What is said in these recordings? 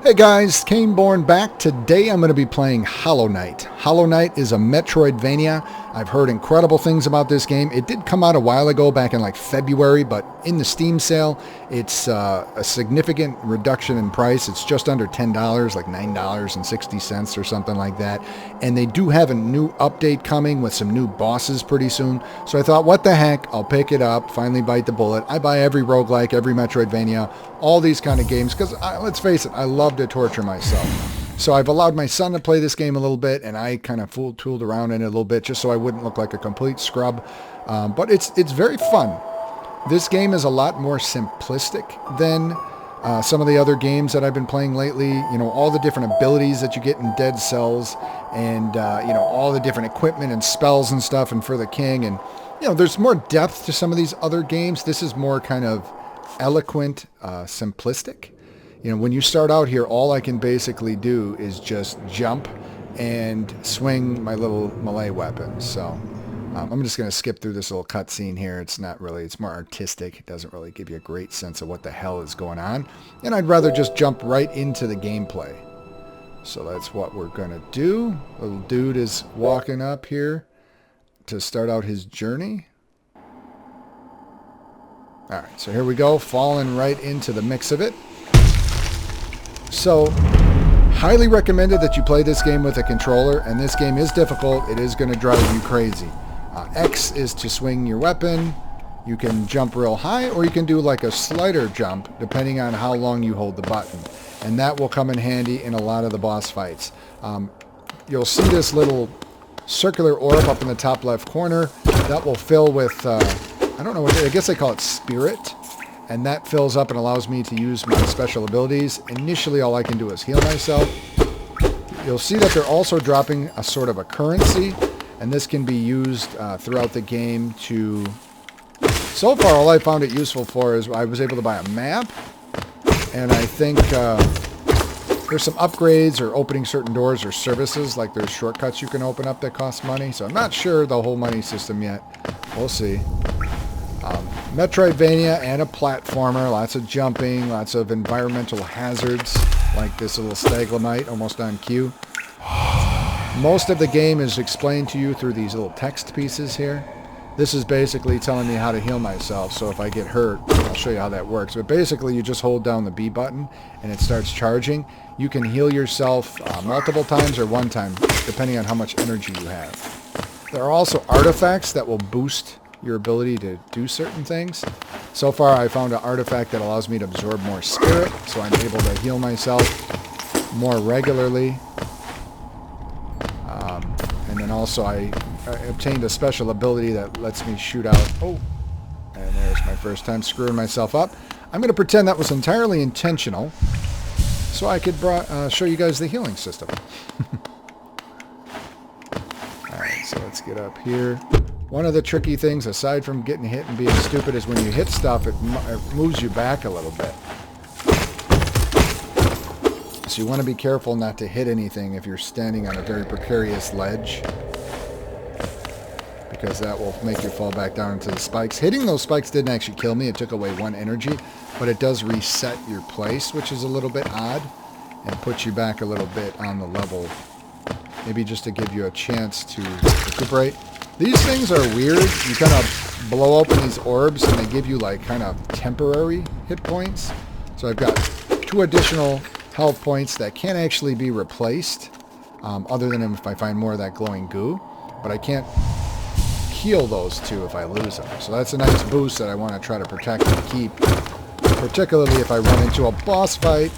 Hey guys, Cainebourne back. Today I'm going to be playing Hollow Knight. Hollow Knight is a Metroidvania. I've heard incredible things about this game. It did come out a while ago, back in like February, but in the Steam sale, it's a significant reduction in price. It's just under $10, like $9.60 or something like that. And they do have a new update coming with some new bosses pretty soon. So I thought, what the heck, I'll pick it up, finally bite the bullet. I buy every roguelike, every Metroidvania, all these kind of games, because let's face it, I love to torture myself. So I've allowed my son to play this game a little bit, and I kind of tooled around in it a little bit just so I wouldn't look like a complete scrub. But it's very fun. This game is a lot more simplistic than some of the other games that I've been playing lately. You know, all the different abilities that you get in Dead Cells, and you know, all the different equipment and spells and stuff, and for the king, and you know, there's more depth to some of these other games. This is more kind of eloquent, simplistic. You know, when you start out here, all I can basically do is just jump and swing my little melee weapon. So I'm just going to skip through this little cutscene here. It's not really, it's more artistic. It doesn't really give you a great sense of what the hell is going on. And I'd rather just jump right into the gameplay. So that's what we're going to do. Little dude is walking up here to start out his journey. Alright, so here we go, falling right into the mix of it. So, highly recommended that you play this game with a controller, and this game is difficult. It is going to drive you crazy. X is to swing your weapon. You can jump real high, or you can do like a slider jump, depending on how long you hold the button. And that will come in handy in a lot of the boss fights. You'll see this little circular orb up in the top left corner. That will fill with, I don't know what, I guess they call it spirit. And that fills up and allows me to use my special abilities. Initially, all I can do is heal myself. You'll see that they're also dropping a sort of a currency, and this can be used throughout the game to... So far, all I found it useful for is I was able to buy a map, and I think there's some upgrades or opening certain doors or services, like there's shortcuts you can open up that cost money. So I'm not sure the whole money system yet. We'll see. Metroidvania and a platformer, lots of jumping, lots of environmental hazards, like this little stalagmite almost on cue. Most of the game is explained to you through these little text pieces here. This is basically telling me how to heal myself, so if I get hurt, I'll show you how that works. But basically, you just hold down the B button, and it starts charging. You can heal yourself multiple times or one time, depending on how much energy you have. There are also artifacts that will boost your ability to do certain things. So far, I found an artifact that allows me to absorb more spirit, so I'm able to heal myself more regularly. And then also I obtained a special ability that lets me shoot out. Oh, and there's my first time screwing myself up. I'm going to pretend that was entirely intentional, so I could show you guys the healing system. Alright, so let's get up here. One of the tricky things, aside from getting hit and being stupid, is when you hit stuff, it moves you back a little bit. So you want to be careful not to hit anything if you're standing on a very precarious ledge, because that will make you fall back down into the spikes. Hitting those spikes didn't actually kill me. It took away 1 energy, but it does reset your place, which is a little bit odd, and puts you back a little bit on the level, maybe just to give you a chance to recuperate. These things are weird. You kind of blow open these orbs and they give you like kind of temporary hit points. So I've got 2 additional health points that can't actually be replaced, other than if I find more of that glowing goo. But I can't heal those 2 if I lose them. So that's a nice boost that I want to try to protect and keep, particularly if I run into a boss fight.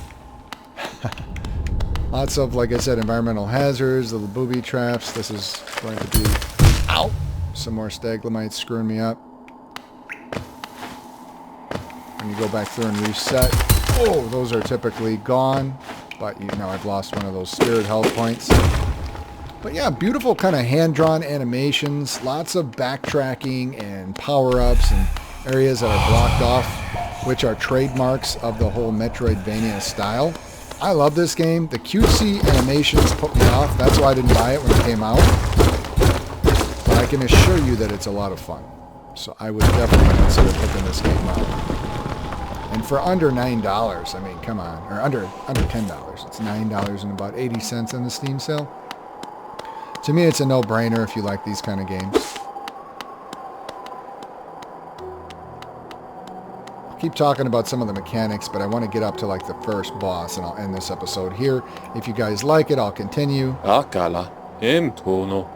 Lots of, like I said, environmental hazards, little booby traps. This is going to be... Ow! Some more stalagmites screwing me up. And you go back through and reset. Oh, those are typically gone. But you know, I've lost one of those spirit health points. But yeah, beautiful kind of hand-drawn animations. Lots of backtracking and power-ups and areas that are blocked off, which are trademarks of the whole Metroidvania style. I love this game. The cutesy animations put me off. That's why I didn't buy it when it came out. But I can assure you that it's a lot of fun. So I would definitely consider picking this game up. And for under $9, I mean, come on, or under $10, it's $9 and about 80 cents on the Steam sale. To me, it's a no-brainer if you like these kind of games. I'll keep talking about some of the mechanics, but I want to get up to like the first boss, and I'll end this episode here. If you guys like it, I'll continue. Akala, tono.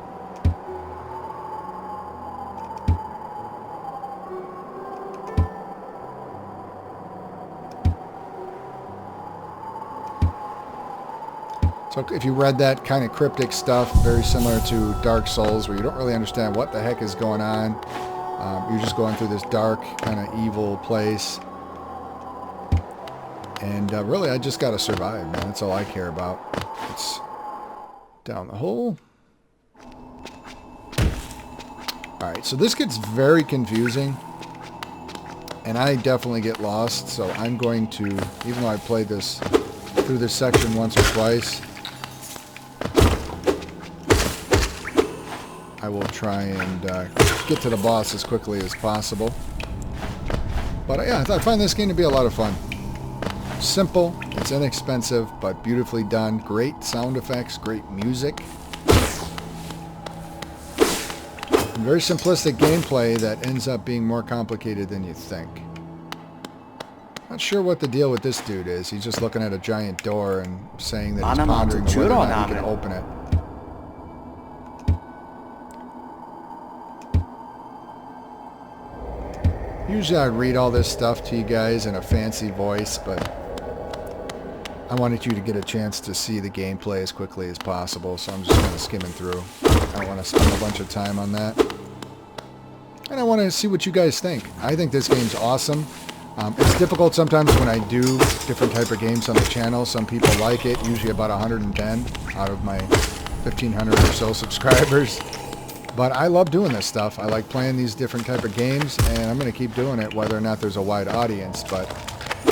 So if you read that kind of cryptic stuff, very similar to Dark Souls, where you don't really understand what the heck is going on. You're just going through this dark, kind of evil place. And really, I just got to survive, man. That's all I care about. It's down the hole. Alright, so this gets very confusing. And I definitely get lost, so I'm going to, even though I played this through this section once or twice, I will try and get to the boss as quickly as possible. But yeah, I find this game to be a lot of fun. Simple, it's inexpensive, but beautifully done. Great sound effects, great music. And very simplistic gameplay that ends up being more complicated than you think. Not sure what the deal with this dude is. He's just looking at a giant door and saying that he's pondering whether or not he can open it. Usually I read all this stuff to you guys in a fancy voice, but I wanted you to get a chance to see the gameplay as quickly as possible, so I'm just kind of skimming through. I don't want to spend a bunch of time on that. And I want to see what you guys think. I think this game's awesome. It's difficult sometimes when I do different type of games on the channel. Some people like it, usually about 110 out of my 1,500 or so subscribers. But I love doing this stuff. I like playing these different type of games, and I'm going to keep doing it whether or not there's a wide audience. But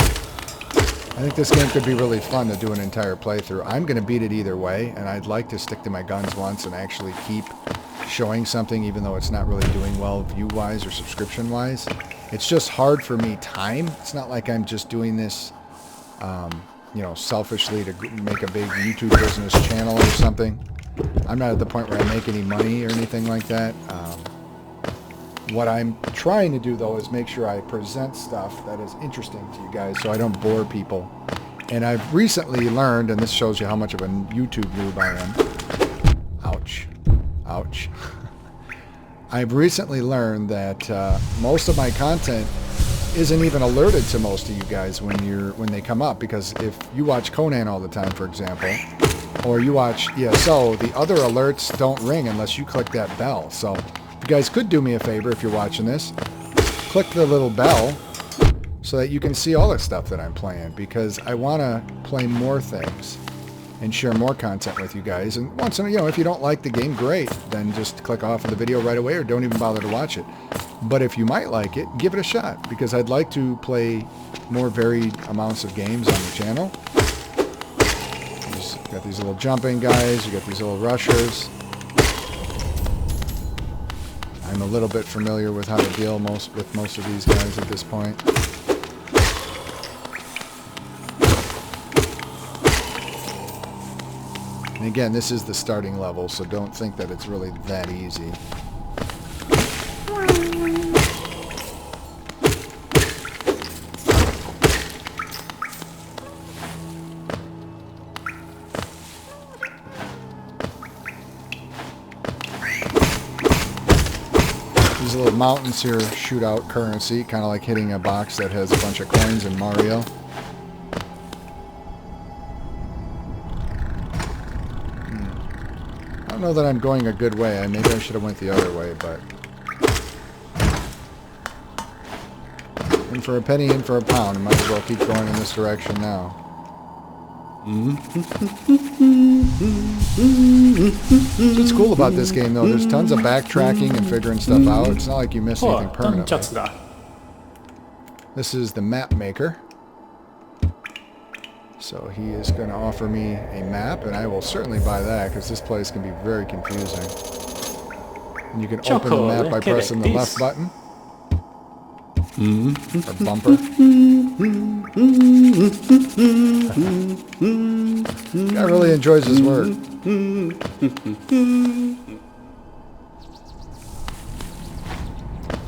I think this game could be really fun to do an entire playthrough. I'm going to beat it either way, and I'd like to stick to my guns once and actually keep showing something, even though it's not really doing well view-wise or subscription-wise. It's just hard for me time. It's not like I'm just doing this, you know, selfishly to make a big YouTube business channel or something. I'm not at the point where I make any money or anything like that. What I'm trying to do, though, is make sure I present stuff that is interesting to you guys so I don't bore people. And I've recently learned, and this shows you how much of a YouTube noob I am. Ouch. Ouch. I've recently learned that most of my content isn't even alerted to most of you guys when they come up, because if you watch Conan all the time, for example, or you watch ESO, the other alerts don't ring unless you click that bell. So if you guys could do me a favor, if you're watching this, click the little bell so that you can see all the stuff that I'm playing, because I want to play more things and share more content with you guys. And once in a, if you don't like the game, great, then just click off of the video right away or don't even bother to watch it. But if you might like it, give it a shot, because I'd like to play more varied amounts of games on the channel. You got these little jumping guys, you got these little rushers. I'm a little bit familiar with how to deal with most of these guys at this point. And again, this is the starting level, so don't think that it's really that easy. These little mountains here shoot out currency, kind of like hitting a box that has a bunch of coins in Mario. I don't know that I'm going a good way. Maybe I should have went the other way, but... in for a penny, in for a pound. I might as well keep going in this direction now. What's cool about this game, though, there's tons of backtracking and figuring stuff out. It's not like you miss anything permanently. This is the Mapmaker. So he is going to offer me a map, and I will certainly buy that, because this place can be very confusing. And you can open the map by pressing the left button. Or bumper. Guy really enjoys his work.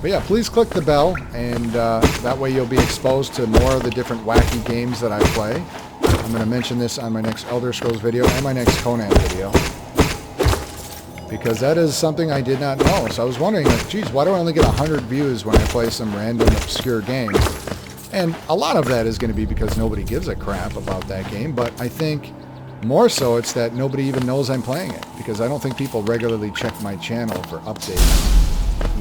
But yeah, please click the bell, and that way you'll be exposed to more of the different wacky games that I play. I'm going to mention this on my next Elder Scrolls video and my next Conan video, because that is something I did not know. So I was wondering, like, geez, why do I only get 100 views when I play some random obscure game? And a lot of that is going to be because nobody gives a crap about that game, but I think more so it's that nobody even knows I'm playing it, because I don't think people regularly check my channel for updates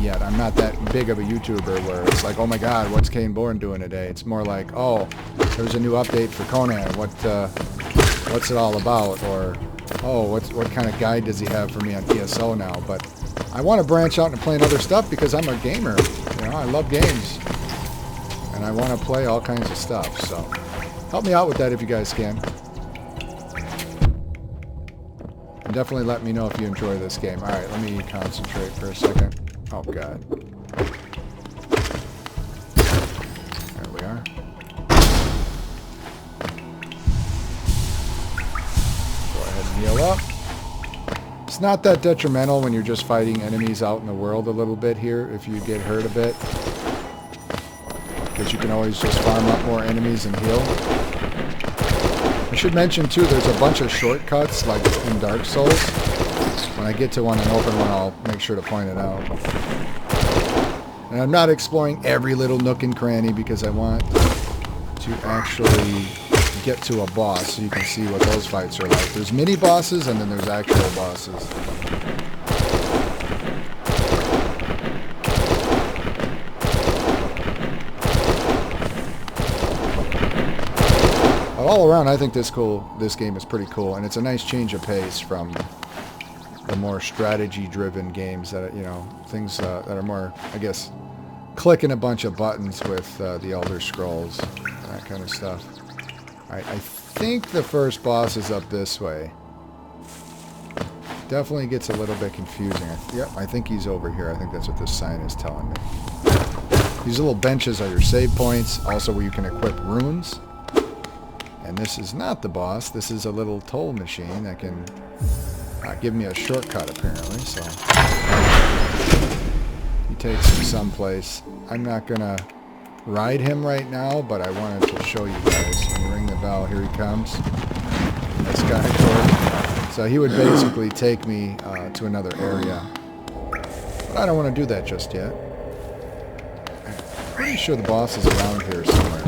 yet. I'm not that big of a YouTuber where it's like, oh my god, what's Cainebourne doing today? It's more like, oh, there's a new update for Conan. What's it all about? Or, oh, what kind of guide does he have for me on ESO now? But I want to branch out and playing other stuff because I'm a gamer. You know, I love games. And I want to play all kinds of stuff. So help me out with that if you guys can. And definitely let me know if you enjoy this game. Alright, let me concentrate for a second. Oh god. There we are. Go ahead and heal up. It's not that detrimental when you're just fighting enemies out in the world a little bit here if you get hurt a bit. Because you can always just farm up more enemies and heal. I should mention too, there's a bunch of shortcuts like in Dark Souls. When I get to one and open one, I'll make sure to point it out. And I'm not exploring every little nook and cranny because I want to actually get to a boss so you can see what those fights are like. There's mini bosses and then there's actual bosses. But all around, I think this game is pretty cool, and it's a nice change of pace from the more strategy-driven games that, you know, things that are more, I guess, clicking a bunch of buttons with the Elder Scrolls, that kind of stuff. Alright, I think the first boss is up this way. Definitely gets a little bit confusing. Yep, I think he's over here. I think that's what this sign is telling me. These little benches are your save points, also where you can equip runes. And this is not the boss. This is a little toll machine that can give me a shortcut, apparently. So he takes me someplace. I'm not going to ride him right now, but I wanted to show you guys. When you ring the bell, here he comes. This guy. So he would basically take me to another area. But I don't want to do that just yet. I'm pretty sure the boss is around here somewhere.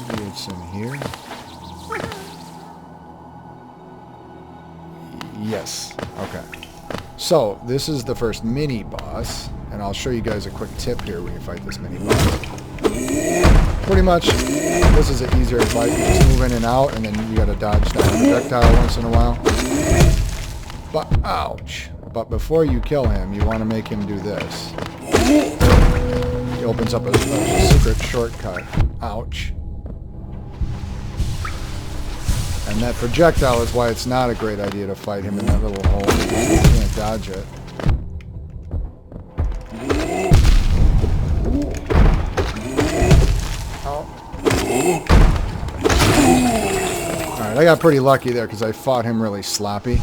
Maybe it's in here. Yes. Okay. So, this is the first mini-boss, and I'll show you guys a quick tip here when you fight this mini-boss. Pretty much, this is an easier fight. You just move in and out, and then you gotta dodge that projectile once in a while. But, ouch. But before you kill him, you want to make him do this. He opens up a secret shortcut. Ouch. And that projectile is why it's not a great idea to fight him in that little hole. You can't dodge it. Alright, I got pretty lucky there because I fought him really sloppy.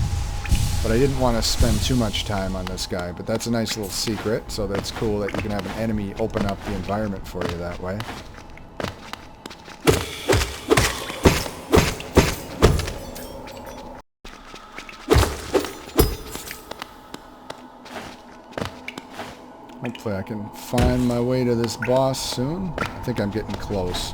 But I didn't want to spend too much time on this guy. But that's a nice little secret, so that's cool that you can have an enemy open up the environment for you that way. Hopefully I can find my way to this boss soon. I think I'm getting close.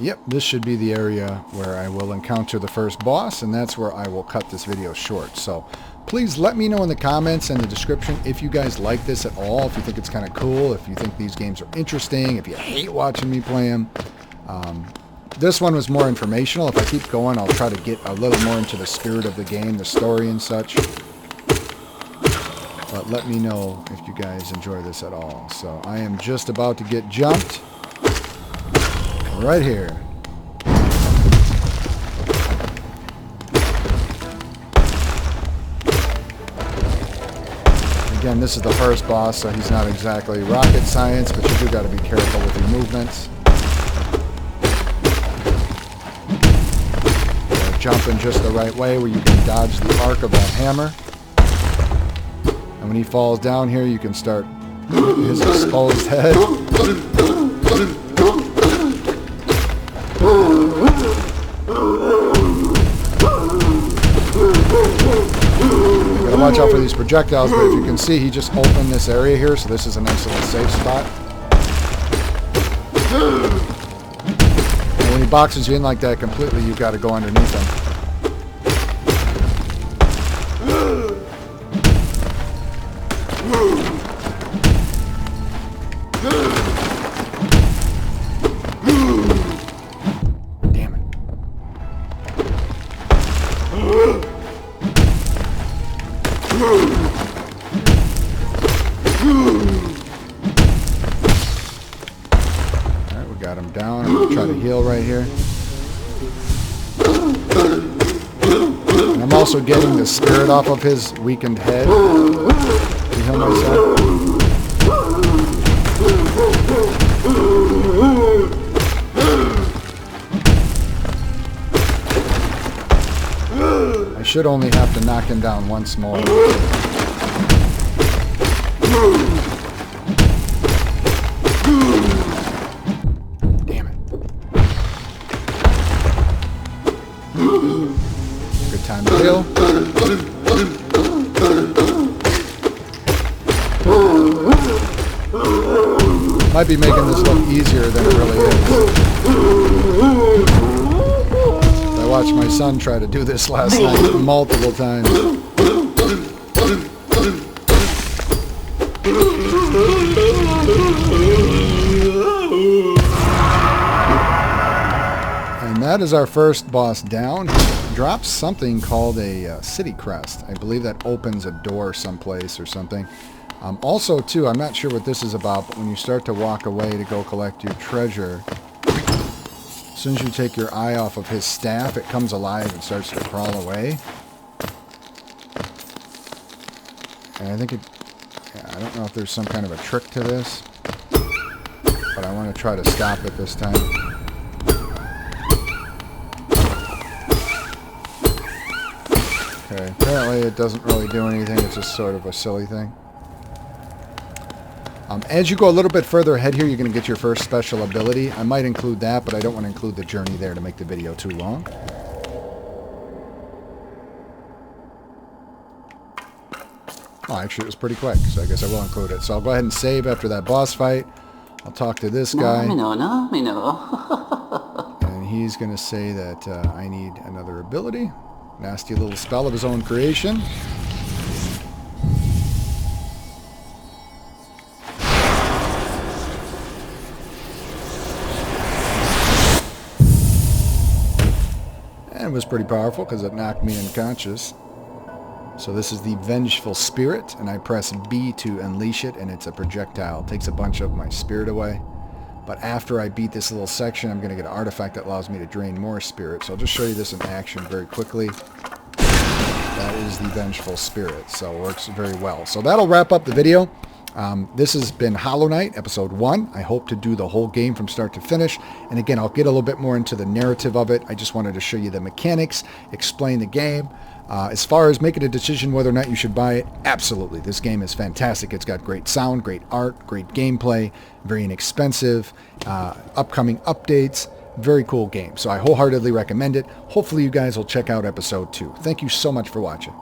Yep, this should be the area where I will encounter the first boss, and that's where I will cut this video short. So please let me know in the comments and the description if you guys like this at all, if you think it's kind of cool, if you think these games are interesting, if you hate watching me play them. This one was more informational. If I keep going, I'll try to get a little more into the spirit of the game, the story and such. But let me know if you guys enjoy this at all. So I am just about to get jumped right here. Again, this is the first boss, so he's not exactly rocket science, but you do got to be careful with your movements. Jumping just the right way where you can dodge the arc of that hammer. And when he falls down here, you can start his exposed head. Gotta watch out for these projectiles, but if you can see, he just opened this area here, so this is a nice little safe spot. And when he boxes you in like that completely, you've got to go underneath him. Damn it. Alright, we got him down. I'm going to try to heal right here. And I'm also getting the spirit off of his weakened head to heal myself. I should only have to knock him down once more. Damn it. Good time to heal. Might be making this look easier than it really is. I watched my son try to do this last night multiple times. And that is our first boss down. He drops something called a city crest. I believe that opens a door someplace or something. Also, too, I'm not sure what this is about, but when you start to walk away to go collect your treasure, as soon as you take your eye off of his staff, it comes alive and starts to crawl away. And I think it... Yeah, I don't know if there's some kind of a trick to this, but I want to try to stop it this time. Okay, apparently it doesn't really do anything, it's just sort of a silly thing. As you go a little bit further ahead here, you're going to get your first special ability. I might include that, but I don't want to include the journey there to make the video too long. Oh, actually, it was pretty quick, so I guess I will include it. So I'll go ahead and save after that boss fight. I'll talk to this guy. And he's going to say that I need another ability. Nasty little spell of his own creation. It was pretty powerful because it knocked me unconscious. So this is the Vengeful Spirit, and I press B to unleash it, and it's a projectile. It takes a bunch of my spirit away. But after I beat this little section, I'm going to get an artifact that allows me to drain more spirit. So I'll just show you this in action very quickly. That is the Vengeful Spirit, so it works very well. So that'll wrap up the video. This has been Hollow Knight, Episode 1. I hope to do the whole game from start to finish. And again, I'll get a little bit more into the narrative of it. I just wanted to show you the mechanics, explain the game. As far as making a decision whether or not you should buy it, absolutely. This game is fantastic. It's got great sound, great art, great gameplay, very inexpensive, upcoming updates. Very cool game. So I wholeheartedly recommend it. Hopefully you guys will check out Episode 2. Thank you so much for watching.